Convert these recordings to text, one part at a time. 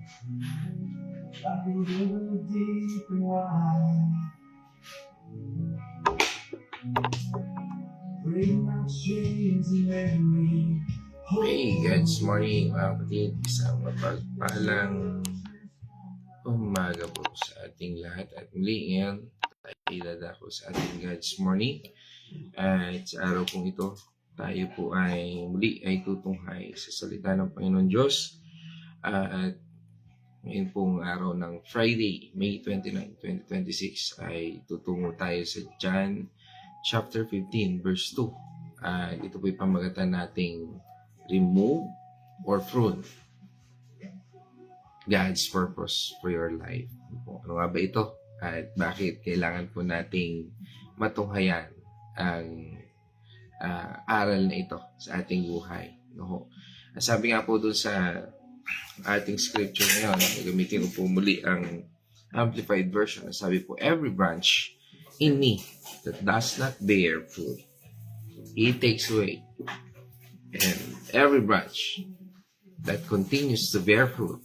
Hey, God's morning mga kapatid. Isang mapagpalang umaga po sa ating lahat. At muli ngayon, tayo dadako sa ating God's morning. At sa araw pong ito, tayo po ay muli ay tutunghay sa salita ng Panginoon Diyos. At ngayon pong araw ng Friday, May 29, 2026 ay tutungo tayo sa John chapter 15 verse 2. Ito po yung pamagatan nating remove or prune God's purpose for your life. Ano nga ba ito? At bakit kailangan po nating matunghayan ang aral na ito sa ating buhay? No? Sabi nga po doon sa ating scripture ngayon, gamitin ko po muli ang Amplified Version. Sabi po, every branch in me that does not bear fruit, He takes away. And every branch that continues to bear fruit,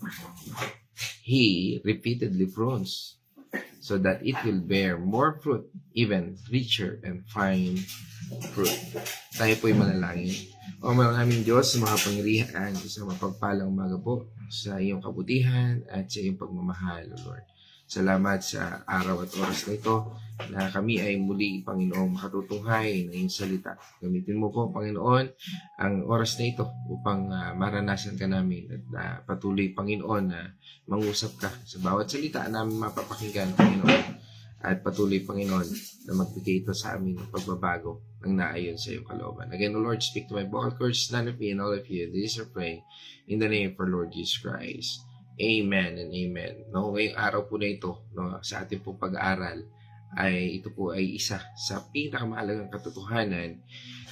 He repeatedly prunes, so that it will bear more fruit, even richer and fine fruit. Tayo po'y manalangin. O maraming Diyos, sa mga pangyarihan, sa mapagpalang umaga po, sa iyong kabutihan at sa iyong pagmamahal, Lord. Salamat sa araw at oras na ito na kami ay muli, Panginoon, makatutunghay ng iyong salita. Gamitin mo po, Panginoon, ang oras na ito upang maranasan ka namin at patuloy, Panginoon, na mangusap ka sa bawat salita namin mapapakinggan, Panginoon. At patuloy, Panginoon, na magbigay ito sa amin ng pagbabago ng naayon sa iyong kalooban. Again, O Lord, speak to my vocal cords, none of me and all of you. This is our prayer in the name of our Lord Jesus Christ. Amen and amen. No, ngayong araw po na ito, no, sa ating pong pag-aaral, ay ito po ay isa sa pinakamahalagang katotohanan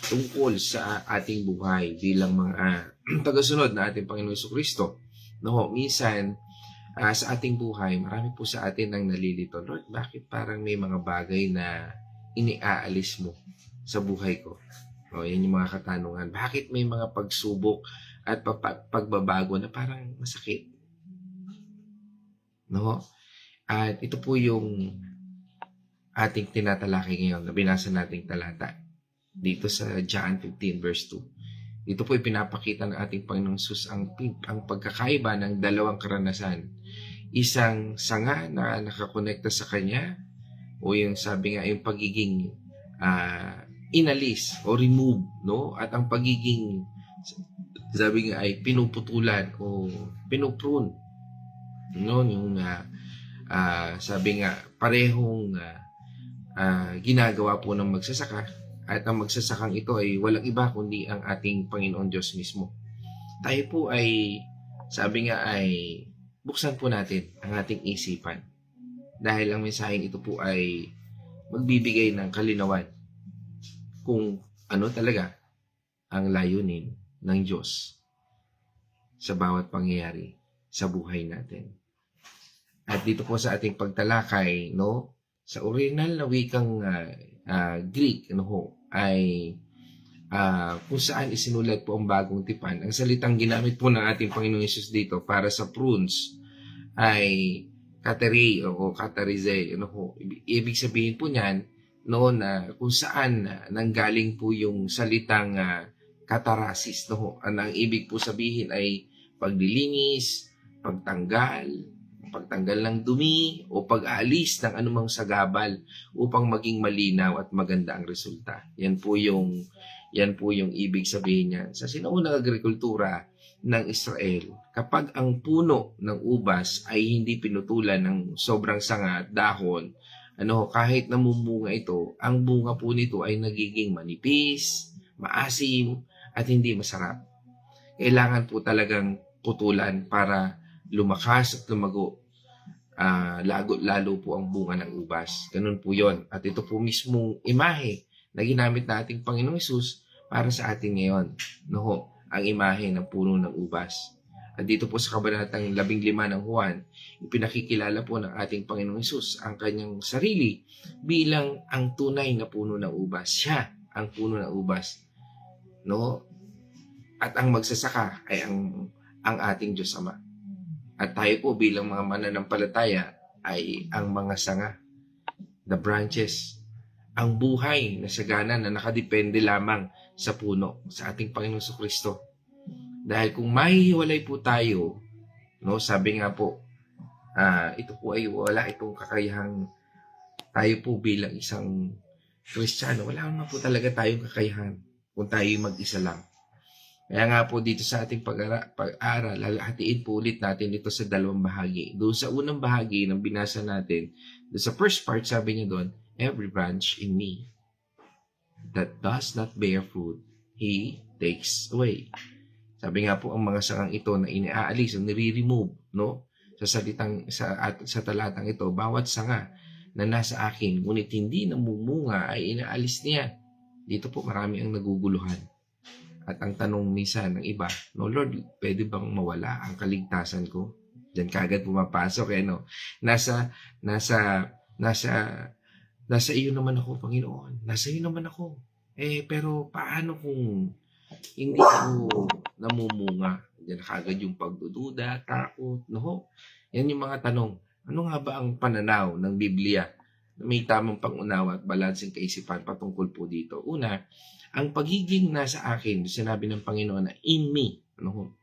tungkol sa ating buhay bilang mga tagasunod na ating Panginoon Jesucristo. No, minsan sa ating buhay, marami po sa atin ang nalilito. Lord, bakit parang may mga bagay na iniaalis mo sa buhay ko? No, yan yung mga katanungan. Bakit may mga pagsubok at pagbabago na parang masakit? No? At ito po yung ating tinatalakay ngayon na binasa nating talata dito sa John 15 verse 2. Dito po ipinapakita ng ating Panginoong Hesus ang pagkakaiba ng dalawang karanasan. Isang sanga na nakakonekta sa Kanya, o yung sabi nga yung pagiging inalis o remove, no? At ang pagiging, sabi nga ay pinuputulan o pinuprune, no? Yung sabi nga parehong ginagawa po ng magsasaka, at ang magsasakang ito ay walang iba kundi ang ating Panginoon Diyos mismo. Tayo po ay, sabi nga ay buksan po natin ang ating isipan, dahil ang mensaheng ito po ay magbibigay ng kalinawan kung ano talaga ang layunin ng Diyos sa bawat pangyayari sa buhay natin. At dito po sa ating pagtalakay, no, sa original na wikang Greek, ay kung saan isinulat po ang bagong tipan. Ang salitang ginamit po ng ating Panginoong Hesus dito para sa prunes ay katerei o katarize. Ibig sabihin po niyan, no, na kung saan nanggaling po yung salitang katarasis. No? Ang ibig po sabihin ay paglilinis, pagtanggal ng dumi o pag-aalis ng anumang sagabal upang maging malinaw at maganda ang resulta. Yan po yung ibig sabihin niyan. Sa sinaunang agrikultura ng Israel, kapag ang puno ng ubas ay hindi pinutulan ng sobrang sanga at dahon, kahit namumunga ito, ang bunga po nito ay nagiging manipis, maasim, at hindi masarap. Kailangan po talagang putulan para lumakas at lumago. Lalo po ang bunga ng ubas. Ganun po yon. At ito po mismong imahe na ginamit nating Panginoong Hesus para sa atin ngayon. No, ang imahe ng puno ng ubas. At dito po sa kabanatang 15 ng Juan, ipinakikilala po ng ating Panginoong Hesus ang kanyang sarili bilang ang tunay na puno ng ubas. Siya ang puno ng ubas. No? At ang magsasaka ay ang ating Diyos Ama. At tayo po bilang mga mananampalataya ay ang mga sanga, the branches, ang buhay na sagana na nakadepende lamang sa puno, sa ating Panginoong Kristo. Dahil kung mahihiwalay po tayo, no, sabi nga po, ito po ay wala itong kakayahang tayo po bilang isang Kristiyano. Wala naman po talaga tayong kakayahan kung tayo mag-isa lang. Kaya nga po dito sa ating pag-aaral, hatiin po ulit natin ito sa dalawang bahagi. Doon sa unang bahagi ng binasa natin, doon sa first part, sabi niya doon, every branch in me that does not bear fruit, he takes away. Sabi nga po, ang mga sangang ito na iniaalis, nire-remove, no? Sa talatang ito, bawat sanga na nasa akin, ngunit hindi namumunga ay inaalis niya. Dito po marami ang naguguluhan. At ang tanong minsan ng iba, no Lord, pwede bang mawala ang kaligtasan ko? Diyan kagad pumapasok, no? Nasa iyo naman ako, Panginoon. Nasa iyo naman ako. Pero paano kung hindi ako namumunga? Diyan kagad yung pagdududa, takot, no? Yan yung mga tanong. Ano nga ba ang pananaw ng Biblia na may tamang pangunawa at balanseng kaisipan patungkol po dito? Una, ang pagiging nasa akin, sinabi ng Panginoon na in me, ano?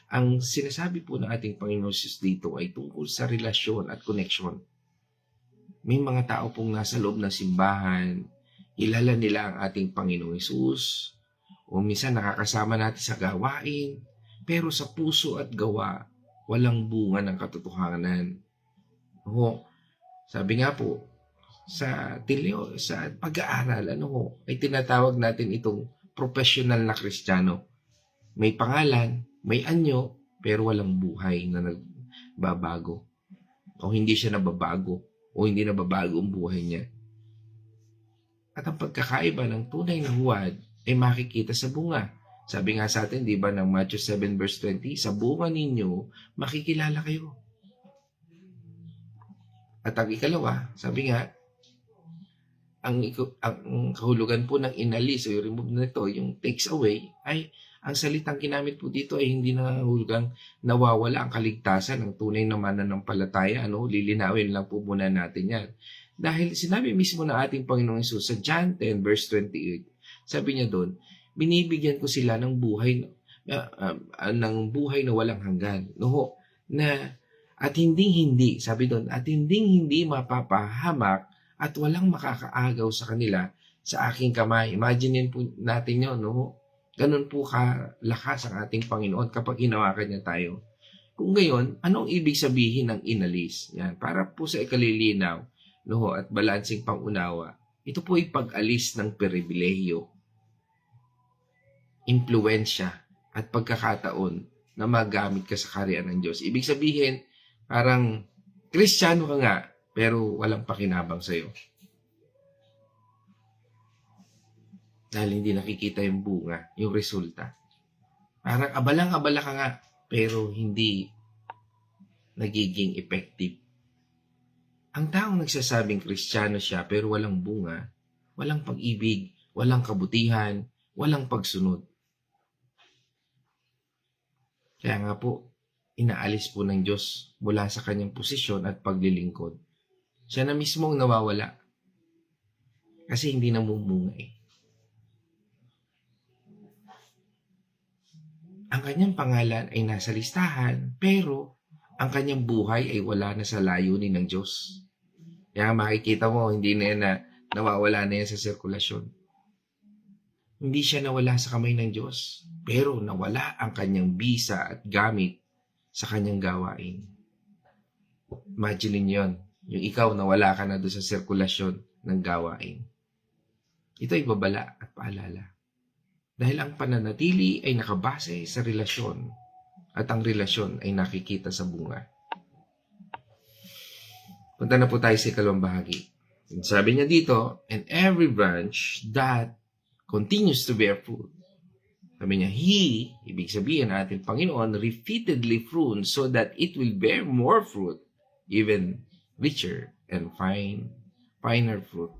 Ang sinasabi po ng ating Panginoon Jesus dito ay tungkol sa relasyon at connection. May mga tao pong nasa loob ng simbahan, kilala nila ang ating Panginoong Jesus, o minsan nakakasama natin sa gawain, pero sa puso at gawa, walang bunga ng katotohanan. O, sabi nga po, sa pag-aaral, ay tinatawag natin itong professional na Kristiyano. May pangalan, may anyo, pero walang buhay na nagbabago. O hindi siya nababago, o hindi nababago ang buhay niya. At ang pagkakaiba ng tunay na huwad ay makikita sa bunga. Sabi nga sa atin, di ba, ng Matthew 7 verse 20, sa bunga ninyo, makikilala kayo. At ang ikalawa, sabi nga, ang kahulugan po ng inalis o remove nito, yung takes away, ay ang salitang ginamit po dito ay hindi nahulugang nawawala ang kaligtasan ng tunay na mananampalataya. Lilinawin lang po muna natin yan. Dahil sinabi mismo ng ating Panginoong Hesus sa John 10 verse 28, sabi niya doon, binibigyan ko sila ng buhay na walang hanggan. At hindi, sabi doon, at hindi mapapahamak at walang makakaagaw sa kanila sa aking kamay. Imagine po natin yun, no? Ganun po kalakas ang ating Panginoon kapag hinawakan niya tayo. Kung gayon, anong ibig sabihin ng inalis? Yan, para po sa ikalilinaw, at balansing pangunawa, ito po ay pag-alis ng pribilehiyo, impluensya, at pagkakataon na magamit ka sa kaharian ng Diyos. Ibig sabihin, parang Kristiyano ka nga, pero walang pakinabang sa'yo. Dahil hindi nakikita yung bunga, yung resulta. Parang abalang-abala ka nga, pero hindi nagiging effective. Ang taong nagsasabing Kristiyano siya, pero walang bunga, walang pag-ibig, walang kabutihan, walang pagsunod. Kaya nga po, inaalis po ng Diyos mula sa kanyang posisyon at paglilingkod. Siya na mismo ang nawawala. Kasi hindi namumunga eh. Ang kanyang pangalan ay nasa listahan, pero ang kanyang buhay ay wala na sa layunin ng Diyos. Kaya makikita mo, hindi na yan nawawala na yan sa sirkulasyon. Hindi siya nawala sa kamay ng Diyos, pero nawala ang kanyang bisa at gamit sa kanyang gawain. Imagine yon, yung ikaw nawala ka na doon sa sirkulasyon ng gawain. Ito ay babala at paalala. Dahil ang pananatili ay nakabase sa relasyon at ang relasyon ay nakikita sa bunga. Punta na po tayo sa ikalawang bahagi. Sabi niya dito, and every branch that continues to bear fruit. Sabi niya, He, ibig sabihin natin, Panginoon, repeatedly prunes so that it will bear more fruit, even richer and finer fruit.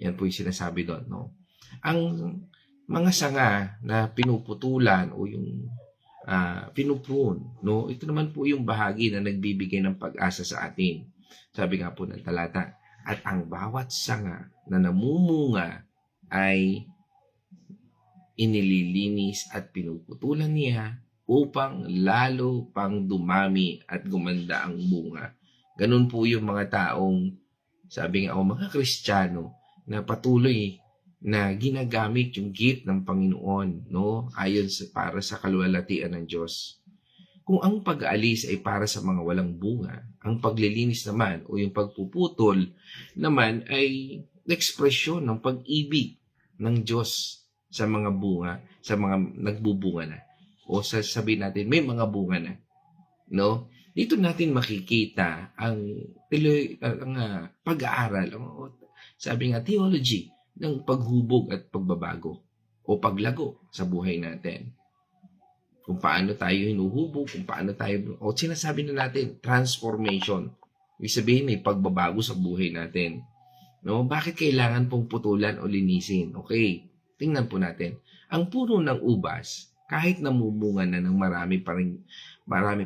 Yan po yung sinasabi doon. Ang mga sanga na pinuputulan o yung pinuprune, no? Ito naman po yung bahagi na nagbibigay ng pag-asa sa atin. Sabi nga po ng talata, at ang bawat sanga na namumunga ay inililinis at pinuputulan niya upang lalo pang dumami at gumanda ang bunga. Ganun po yung mga taong, sabi nga, mga Kristiyano na patuloy na ginagamit yung gift ng Panginoon, no? Ayon para sa kaluwalhatian ng Diyos. Kung ang pag-aalis ay para sa mga walang bunga, ang paglilinis naman o yung pagpuputol naman ay ekspresyon ng pag-ibig ng Diyos sa mga bunga, sa mga nagbubunga na. O sabihin natin, may mga bunga na. No? Dito natin makikita ang pag-aaral, sabi nga, theology ng paghubog at pagbabago o paglago sa buhay natin. Kung paano tayo hinuhubog, kung paano tayo, o sinasabi na natin, transformation. Ibig sabihin, may pagbabago sa buhay natin. No? Bakit kailangan pong putulan o linisin? Okay, tingnan po natin. Ang puno ng ubas, kahit namumunga na ng marami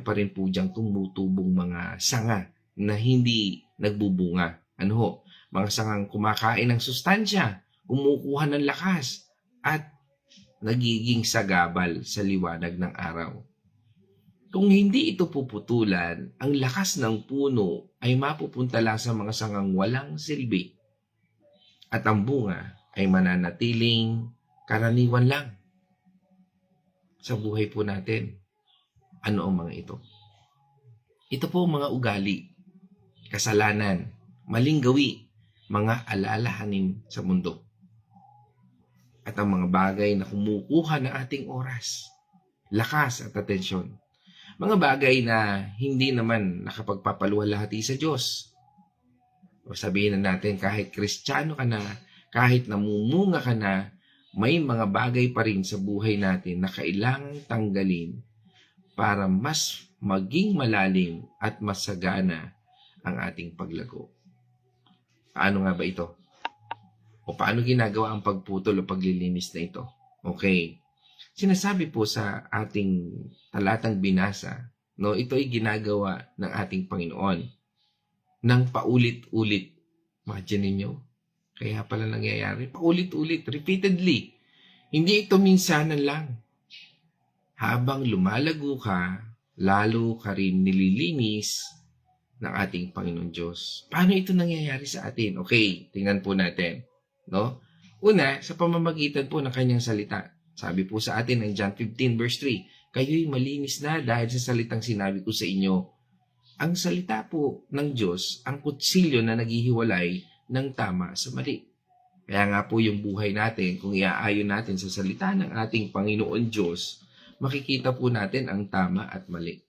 pa rin po diyang tumutubong mga sanga na hindi nagbubunga. Ano ho? Mga sangang kumakain ng sustansya, kumukuha ng lakas, at nagiging sagabal sa liwanag ng araw. Kung hindi ito puputulan, ang lakas ng puno ay mapupunta lang sa mga sangang walang silbi at ang bunga ay mananatiling karaniwan lang sa buhay po natin. Ano ang mga ito? Ito po mga ugali, kasalanan, maling gawi, mga alalahanin sa mundo. At ang mga bagay na kumukuha ng ating oras, lakas at atensyon. Mga bagay na hindi naman nakapagpapaluwalhati sa Diyos. O sabihin na natin, kahit Kristiyano ka na, kahit namumunga ka na, may mga bagay pa rin sa buhay natin na kailangang tanggalin para mas maging malalim at masagana ang ating paglago. Paano nga ba ito? O paano ginagawa ang pagputol o paglilinis na ito? Okay. Sinasabi po sa ating talatang binasa, no, ito ay ginagawa ng ating Panginoon ng paulit-ulit. Imagine ninyo, kaya pala nangyayari, paulit-ulit, repeatedly. Hindi ito minsanan lang. Habang lumalago ka, lalo ka rin nililinis ng ating Panginoon Diyos. Paano ito nangyayari sa atin? Okay, tingnan po natin. No? Una, sa pamamagitan po ng kanyang salita. Sabi po sa atin ng John 15 verse 3, kayo'y malinis na dahil sa salitang sinabi ko sa inyo. Ang salita po ng Diyos, ang kutsilyo na naghihiwalay ng tama sa mali. Kaya nga po yung buhay natin, kung iaayon natin sa salita ng ating Panginoon Diyos, makikita po natin ang tama at mali.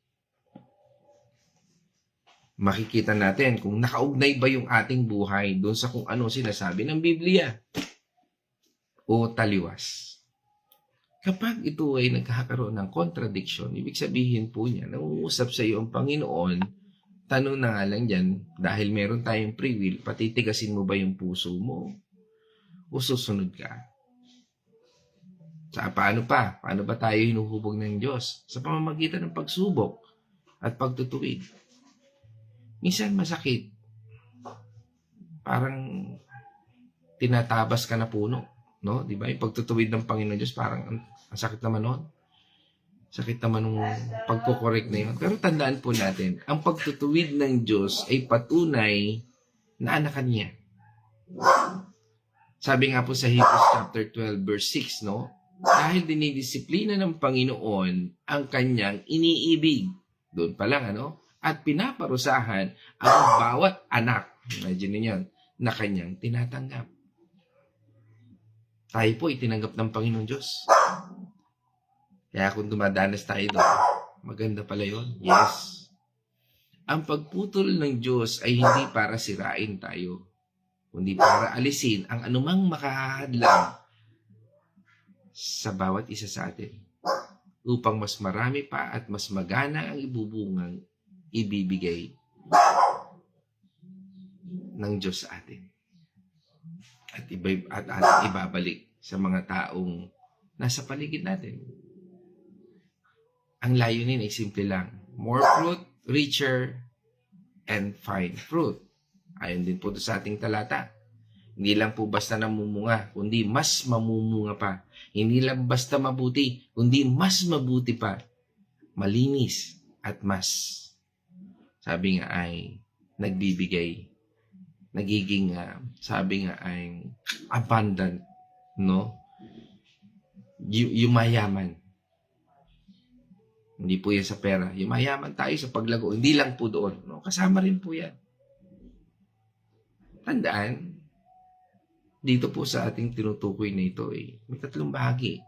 Makikita natin kung nakaugnay ba yung ating buhay doon sa kung ano sinasabi ng Biblia o taliwas. Kapag ito ay nagkakaroon ng contradiction, ibig sabihin po niya, nangungusap sa iyo ang Panginoon, tanong na nga lang dyan, dahil meron tayong free will, patitigasin mo ba yung puso mo o susunod ka? Paano pa? Paano ba tayo hinuhubog ng Diyos? Sa pamamagitan ng pagsubok at pagtutuwid. Minsan masakit. Parang tinatabas ka na puno. No? Di ba? Yung pagtutuwid ng Panginoon Diyos, parang ang sakit naman nun. Sakit naman nung pagkukorek na yun. Pero tandaan po natin, ang pagtutuwid ng Diyos ay patunay na anakan niya. Sabi nga po sa Hebrews chapter 12 verse 6, no? Dahil dinidisiplina ng Panginoon ang kanyang iniibig. Doon pa lang, ano? At pinaparusahan ang bawat anak, imagine niyo yan, na kanyang tinatanggap. Tayo po itinanggap ng Panginoon Diyos. Kaya kung dumadanas tayo doon, maganda pala yun. Yes. Ang pagputol ng Diyos ay hindi para sirain tayo, kundi para alisin ang anumang makahadlang sa bawat isa sa atin upang mas marami pa at mas magana ang ibubungang ibibigay ng Diyos sa atin at ibabalik sa mga taong nasa paligid natin. Ang layunin ay simple lang. More fruit, richer, and fine fruit. Ayon din po sa ating talata. Hindi lang po basta namumunga, kundi mas mamumunga pa. Hindi lang basta mabuti, kundi mas mabuti pa. Malinis at mas, sabi nga ay, nagbibigay. Nagiging, sabi nga ay, abundant, no? Yumayaman. Hindi po yan sa pera. Yumayaman tayo sa paglago. Hindi lang po doon. No? Kasama rin po yan. Tandaan, dito po sa ating tinutukoy na ito, may tatlong bahagi.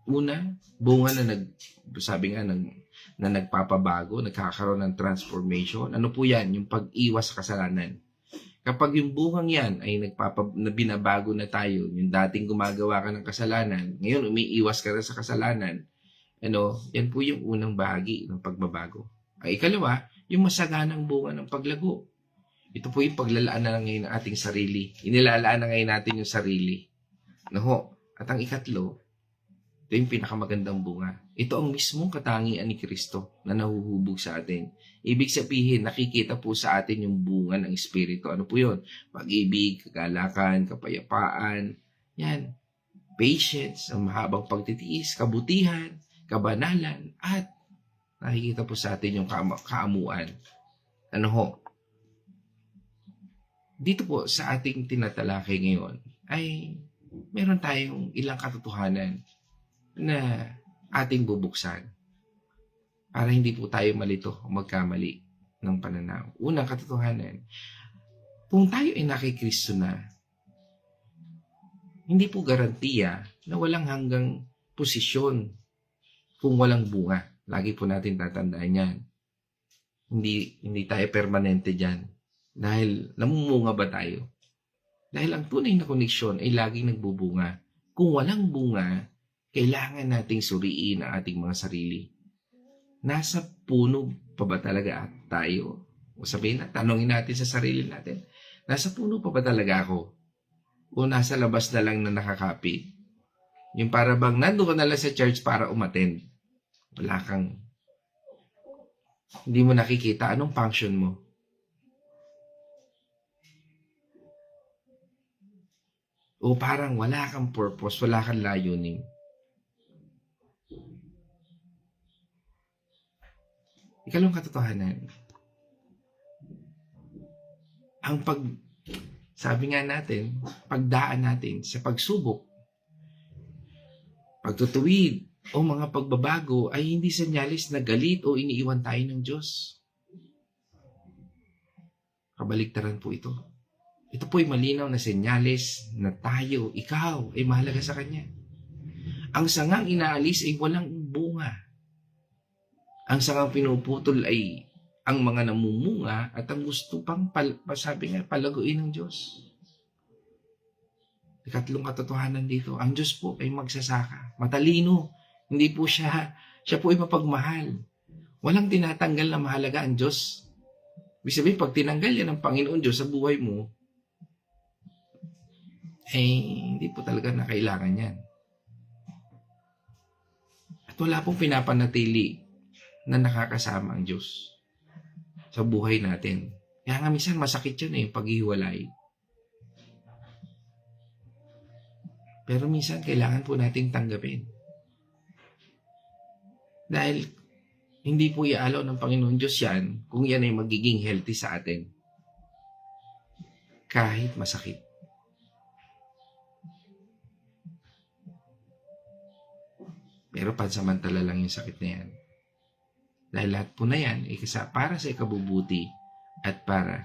Una, bunga na sabi nga, na nagpapabago, nagkakaroon ng transformation. Ano po yan? Yung pag-iwas sa kasalanan. Kapag yung bungang yan ay na binabago na tayo, yung dating gumagawa ka ng kasalanan, ngayon umiiwas ka na sa kasalanan, yan po yung unang bahagi ng pagbabago. Ay ikalawa, yung masaganang bunga ng paglago. Ito po yung paglalaan na ngayon ng ating sarili. Inilalaan na ngayon natin yung sarili. At ang ikatlo, ito yung pinakamagandang bunga. Ito ang mismong katangian ni Kristo na nahuhubog sa atin. Ibig sabihin, nakikita po sa atin yung bunga ng Espiritu. Ano po yun? Pag-ibig, kagalakan, kapayapaan, yan. Patience, ang mahabang pagtitiis, kabutihan, kabanalan, at nakikita po sa atin yung kaamuan. Dito po sa ating tinatalakay ngayon ay meron tayong ilang katotohanan na ating bubuksan para hindi po tayo malito o magkamali ng pananaw. Unang katotohanan, kung tayo ay nakikristo na, hindi po garantiya na walang hanggang posisyon kung walang bunga. Lagi po natin tatandaan yan. Hindi tayo permanente dyan. Dahil namumunga ba tayo? Dahil ang tunay na koneksyon ay laging nagbubunga. Kung walang bunga, kailangan nating suriin ang ating mga sarili. Nasa puno pa ba talaga tayo? O sabihin na, tanongin natin sa sarili natin, nasa puno pa ba talaga ako? O nasa labas na lang na nakakapit? Yung para bang nandun ka na lang sa church para umattend. Wala kang, hindi mo nakikita anong function mo. O parang wala kang purpose, wala kang layunin. Ikalawang katotohanan, sabi nga natin, pagdaan natin sa pagsubok, pagtutuwid, o mga pagbabago ay hindi senyalis na galit o iniiwan tayo ng Diyos. Kabaliktaran po ito. Ito po ay malinaw na senyales na tayo, ikaw, ay mahalaga sa Kanya. Ang sangang inaalis ay walang bunga. Ang sangang pinuputol ay ang mga namumunga at ang gusto pang sabi nga, palaguin ng Diyos. Ikatlong katotohanan dito, ang Diyos po ay magsasaka. Matalino. Hindi po siya po ay mapagmahal. Walang tinatanggal na mahalaga ang Diyos. Ibig sabihin, pag tinanggal yan ng Panginoon Diyos sa buhay mo, hindi po talaga na kailangan yan. At wala pong pinapanatili na nakakasama ang Diyos sa buhay natin. Kaya nga minsan masakit yun paghiwalay. Pero minsan kailangan po nating tanggapin. Dahil hindi po iaalaw ng Panginoon Diyos yan kung yan ay magiging healthy sa atin. Kahit masakit. Pero pansamantala lang yung sakit na yan. Dahil lahat po na yan ay para sa ikabubuti at para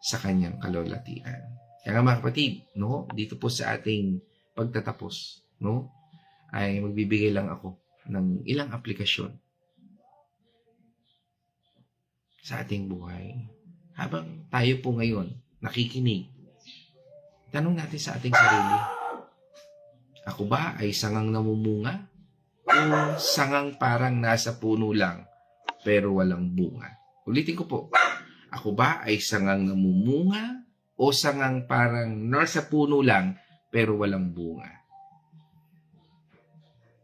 sa kanyang kalulatian. Kaya nga mga kapatid, dito po sa ating pagtatapos, ay magbibigay lang ako ng ilang aplikasyon sa ating buhay. Habang tayo po ngayon nakikinig, tanong natin sa ating sarili, ako ba ay sangang namumunga o sangang parang nasa puno lang pero walang bunga? Ulitin ko po, ako ba ay sangang namumunga o sangang parang nasa puno lang pero walang bunga?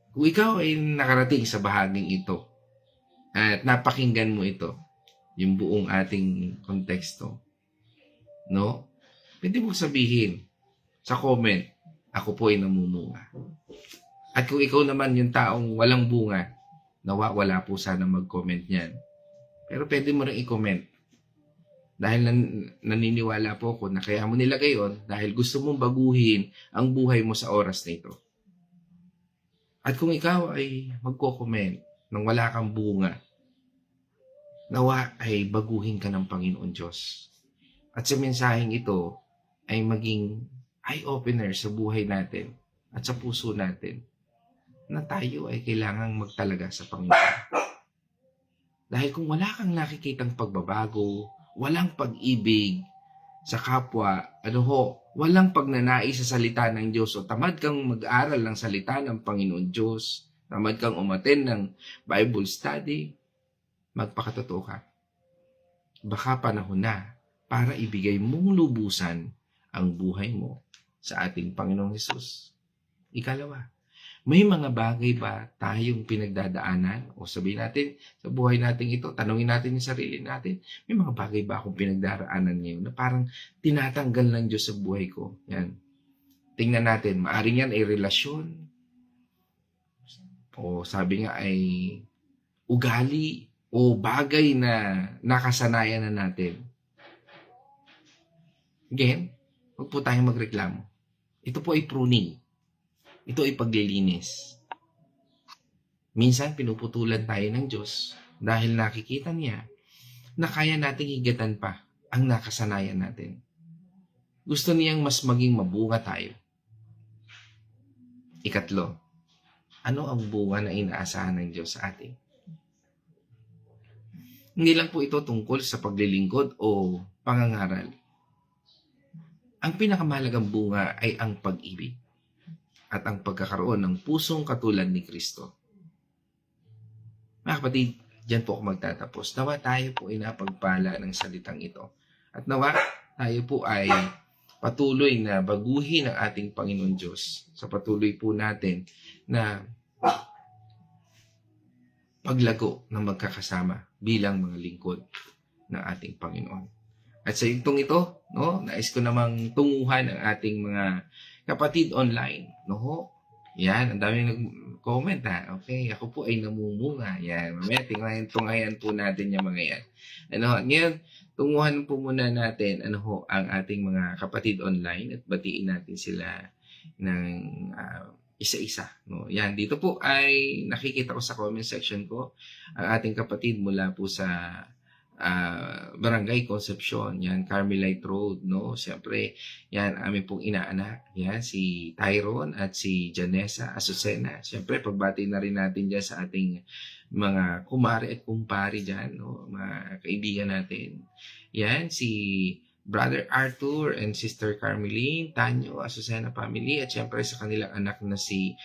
Kung ikaw ay nakarating sa bahaging ito, at napakinggan mo ito, yung buong ating konteksto, no? Pwede mo sabihin sa comment, ako po ay namumunga. At kung ikaw naman yung taong walang bunga, nawa wala po sana mag-comment niyan. Pero pwede mo rin i-comment. Dahil naniniwala po ako na kaya mo nilagay yun dahil gusto mong baguhin ang buhay mo sa oras na ito. At kung ikaw ay magko-comment nang wala kang bunga, nawa ay baguhin ka ng Panginoon Diyos. At sa mensaheng ito ay maging eye-opener sa buhay natin at sa puso natin na tayo ay kailangang magtalaga sa Panginoon. Dahil kung wala kang nakikitang pagbabago, walang pag-ibig sa kapwa, walang pagnanais sa salita ng Diyos, o tamad kang mag-aral ng salita ng Panginoon Diyos, tamad kang umattend ng Bible study, magpakatotoo ka. Baka panahon na para ibigay mong lubusan ang buhay mo sa ating Panginoong Hesus. Ikalawa, may mga bagay ba tayong pinagdadaanan? O sabihin natin, sa buhay natin ito, tanungin natin yung sarili natin, may mga bagay ba akong pinagdaraanan ngayon na parang tinatanggal ng Diyos sa buhay ko? Yan. Tingnan natin, maaring yan ay relasyon, o sabi nga ay ugali, o bagay na nakasanayan na natin. Again, huwag po tayong magreklamo. Ito po ay pruning. Ito ay paglilinis. Minsan pinuputulan tayo ng Diyos dahil nakikita niya na kaya nating higatan pa ang nakasanayan natin. Gusto niyang mas maging mabunga tayo. Ikatlo, ano ang bunga na inaasahan ng Diyos sa atin? Hindi lang po ito tungkol sa paglilingkod o pangangaral. Ang pinakamahalagang bunga ay ang pag-ibig at ang pagkakaroon ng pusong katulad ni Kristo. Mga kapatid, diyan po ako magtatapos. Nawa tayo po ay napagpala ng salitang ito. At nawa tayo po ay patuloy na baguhin ang ating Panginoon Diyos sa patuloy po natin na paglago ng magkakasama bilang mga lingkod ng ating Panginoon. At sa yugtong ito, nais ko namang tunguhan ang ating mga kapatid online. Yan, ang daming nag-comment ha. Okay, ako po ay namumunga. Yan, mamaya tungayan po natin yung mga yan. Ngayon, tunguhan po muna natin ang ating mga kapatid online at batiin natin sila ng isa-isa. Yan, dito po ay nakikita ko sa comment section ko ang ating kapatid mula po sa Barangay Concepcion, yan, Carmelite Road, Siyempre, yan, amin pong inaanak, yan, si Tyron at si Janessa Azucena. Siyempre, pagbati na rin natin dyan sa ating mga kumare at kumpari dyan, mga kaibigan natin. Yan, si Brother Arthur and Sister Carmeline, Tanyo, Azucena family, at siyempre sa kanilang anak na si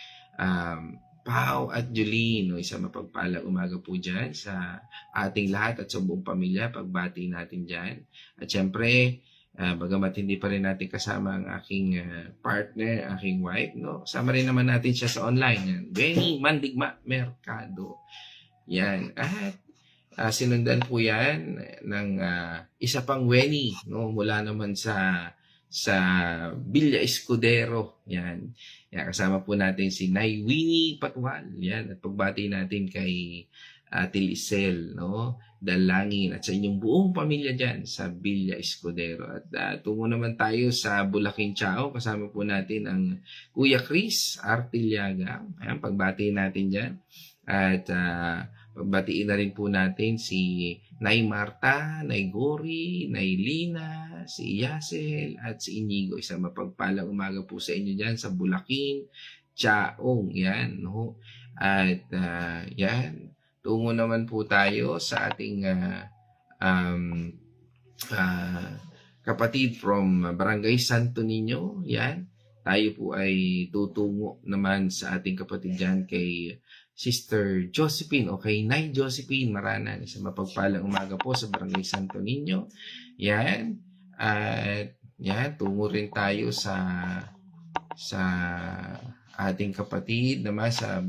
Pao at Jolene, isang mapagpalang umaga po dyan sa ating lahat at sa buong pamilya, pagbati natin dyan. At syempre, bagamat hindi pa rin natin kasama ang aking partner, aking wife, kasama rin naman natin siya sa online. Yan. Benny Mandigma Mercado. Yan. At sinundan po yan ng isa pang Weni, mula naman sa Villa Escudero. Yan. Kasama po natin si Nay Winnie Patwal. Yan. At pagbati natin kay Ate Lisel, Dalangin, at sa inyong buong pamilya dyan sa Villa Escudero. At tungo naman tayo sa Bulacan Chao. Kasama po natin ang Kuya Chris Artiliaga. Ayan, pagbati natin dyan. At pagbatiin na rin po natin si Nay Marta, Nay Gori, Nay Lina, si Yasel, at si Inigo. Isang mapagpalang umaga po sa inyo dyan sa Bulacan, Chaong. Yan, At yan, tungo naman po tayo sa ating kapatid from Barangay Santo Niño. Yan, tayo po ay tutungo naman sa ating kapatid dyan kay Sister Josephine, kay Nay Josephine Maranan. Isang mapagpalang umaga po sa Barangay Santo Niño. Yan. At yan, tungo rin tayo sa ating kapatid naman sa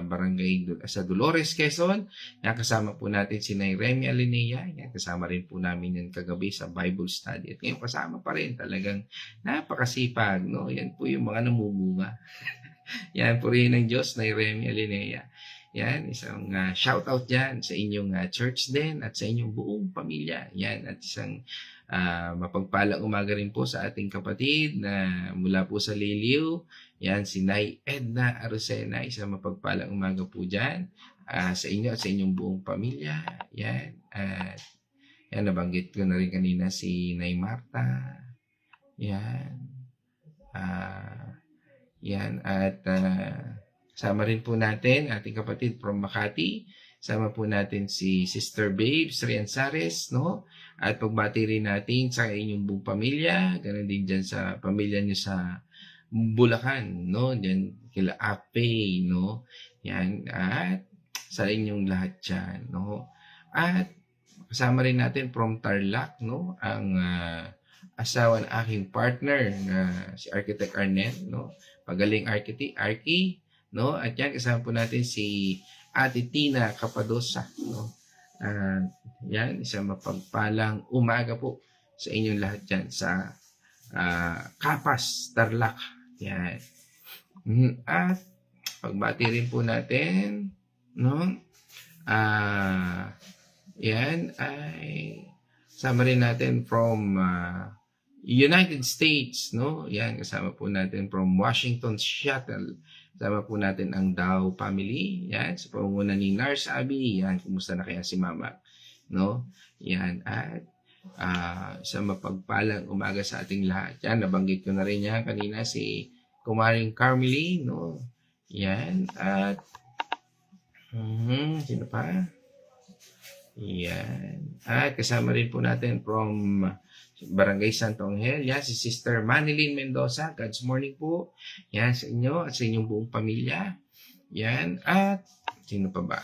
barangay sa Dolores, Quezon. Yan, kasama po natin si Nay Remy Alinea. Yan, kasama rin po namin yan kagabi sa Bible study. At ngayon kasama pa rin, talagang napakasipag. No? Yan po yung mga namumunga. Yan, purihin ng Diyos, Nay Remy Alinea. Yan, isang shout out dyan sa inyong church din at sa inyong buong pamilya. Yan, at isang mapagpalang umaga rin po sa ating kapatid na mula po sa Liliw. Yan, si Nay Edna Arosena, isang mapagpalang umaga po dyan sa inyo at sa inyong buong pamilya. Yan, at yan, nabanggit ko na rin kanina si Nay Marta. Yan, yan, at sama rin po natin ating kapatid from Makati. Sama po natin si Sister Babes Rianzares, no? At pagbati rin natin sa inyong buong pamilya, ganun din dyan sa pamilya nyo sa Bulacan, no? Diyan kila Ape, no? Yan, at sa inyong lahat dyan, no? At kasama rin natin from Tarlac, no? Ang asawa ng aking partner na si Architect Arnel, no? Pagaling Architect, Arky, no? At yan, kasama po natin si Ate Tina Capadosa, no? Yan, isang mapagpalang umaga po sa inyong lahat dyan sa Kapas, Tarlac. Yan. At pagbati rin po natin, no? Yan ay kasama rin natin from United States, no? Yan, kasama po natin from Washington, Seattle. Kasama po natin ang Dow family. Yan, sa pamumuno ni Nars Abi. Yan, kumusta na kaya si Mama? No? Yan, at sa mapagpalang umaga sa ating lahat. Yan, nabanggit ko na rin yan kanina si Kumaring Carmelie, no? Yan, at sino pa? Yan. At kasama rin po natin from Barangay Santo Angel. Yan, si Sister Manilyn Mendoza. God's morning po. Yan, sa inyo at sa inyong buong pamilya. Yan, at sino pa ba?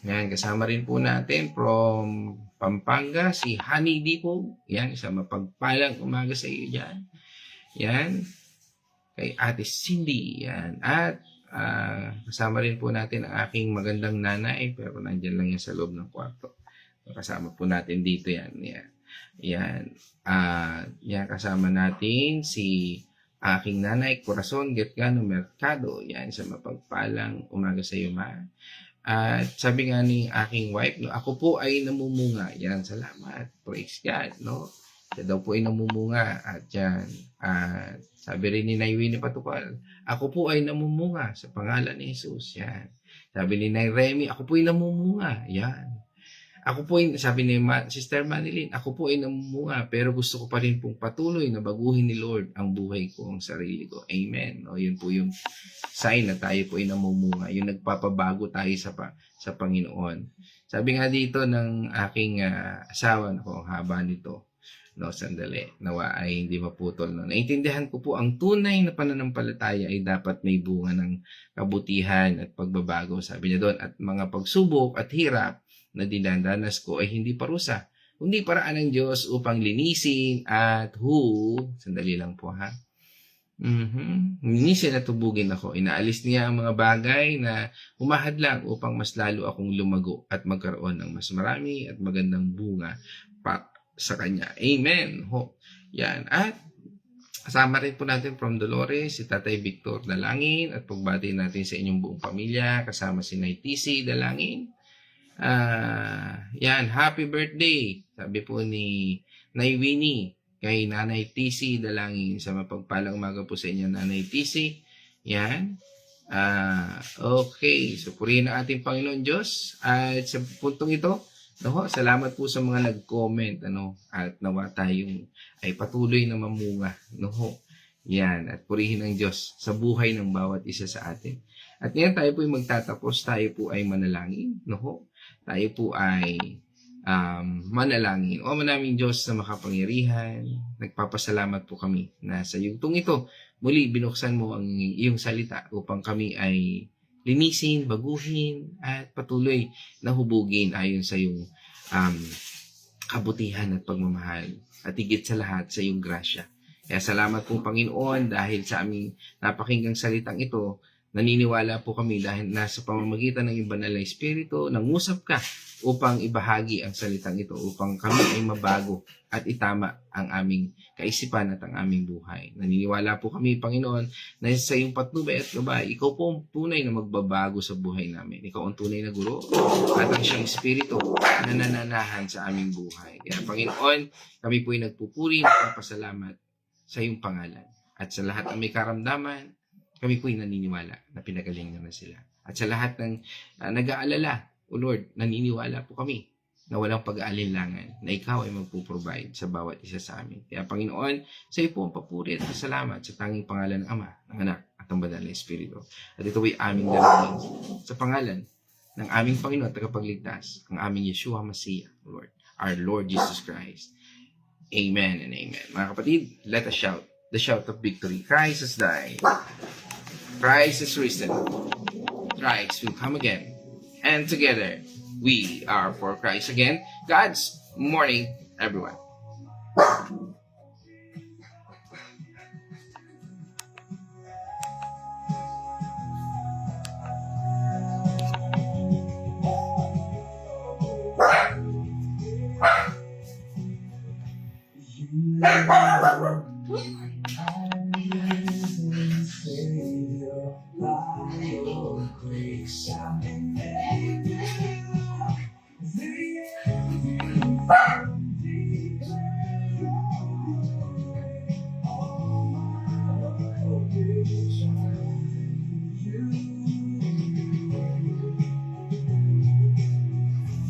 Yan, kasama rin po natin from Pampanga, si Honey Dipo. Yan, isang mapagpalang umaga sa iyo dyan. Yan, kay Ate Cindy. Yan, at kasama rin po natin ang aking magandang nanay, pero nandyan lang yan sa loob ng kwarto. Kasama po natin dito yan. Yan, yan. Yan, kasama natin si aking nanay, Corazon Getgano Mercado. Yan, isang mapagpalang umaga sa iyo, ma. At sabi nga ni aking wife, no, ako po ay namumunga. Yan, salamat. Praise God, no? Siya daw po ay namumunga. At yan, sabi rin ni Nay Winnie Patukal, ako po ay namumunga sa pangalan ni Jesus. Yan. Sabi ni Nay Remy, ako po ay namumunga. Yan. Ako po ay, sabi ni Sister Manilyn, ako po ay namumunga, pero gusto ko pa rin pong patuloy na baguhin ni Lord ang buhay ko, ang sarili ko. Amen. O, yun po yung sign na tayo po ay namumunga. Yung nagpapabago tayo sa Panginoon. Sabi nga dito ng aking asawa, ang haba nito, no, sandali, nawa ay hindi maputol. No. Naintindihan ko po ang tunay na pananampalataya ay dapat may bunga ng kabutihan at pagbabago. Sabi niya doon, at mga pagsubok at hirap na dinadanas ko ay hindi parusa, kundi paraan ng Diyos upang linisin at sandali lang po ha. Linisin at tubugin ako. Inaalis niya ang mga bagay na humahadlang upang mas lalo akong lumago at magkaroon ng mas marami at magandang bunga sa Kanya. Amen. Yan. At kasama rin po natin from Dolores, si Tatay Victor Dalangin, at pagbati natin sa inyong buong pamilya, kasama si Nay TC Dalangin. Yan, happy birthday, sabi po ni Nay Winnie kay Nanay TC Dalangin. Sa mapagpalang umaga po sa inyo, Nanay TC. Yan. Okay, so purihin ang ating Panginoon Diyos. At sa puntong ito, salamat po sa mga nag-comment, at nawa tayong ay patuloy na mamunga, yan, at purihin ang Diyos sa buhay ng bawat isa sa atin. At ngayon tayo po ay magtatapos, tayo po ay manalangin, tayo po ay manalangin. O manaming Diyos na makapangyarihan, nagpapasalamat po kami na sa yugtong ito, muli binuksan mo ang iyong salita upang kami ay linisin, baguhin, at patuloy na hubugin ayon sa iyong kabutihan at pagmamahal. At higit sa lahat sa iyong grasya. Kaya salamat po Panginoon dahil sa aming napakinggang salitang ito, naniniwala po kami dahil nasa pamamagitan ng banal na Espiritu, nangusap ka upang ibahagi ang salitang ito, upang kami ay mabago at itama ang aming kaisipan at ang aming buhay. Naniniwala po kami, Panginoon, na sa iyong patnubay at gabay, ikaw po ang tunay na magbabago sa buhay namin. Ikaw ang tunay na guro at ang siyang Espiritu na nananahan sa aming buhay. Kaya, Panginoon, kami po ay nagpupuri at nagpapasalamat sa iyong pangalan. At sa lahat ng may karamdaman, kami po'y naniniwala na pinagaling na sila. At sa lahat ng nag-aalala, O Lord, naniniwala po kami na walang pag-aalinlangan na ikaw ay magpuprovide sa bawat isa sa amin. Kaya Panginoon, sa iyo po ang papuri at pasalamat sa tanging pangalan ng Ama, ng Anak, at ng Banal na Espiritu. At ito ay aming dalangin sa pangalan ng aming Panginoon at tagapagligtas, ang aming Yeshua Masiya, Lord, our Lord Jesus Christ. Amen and amen. Mga kapatid, let us shout the shout of victory. Christ has died. Christ is risen. Christ will come again. And together, we are for Christ again. God's morning, everyone.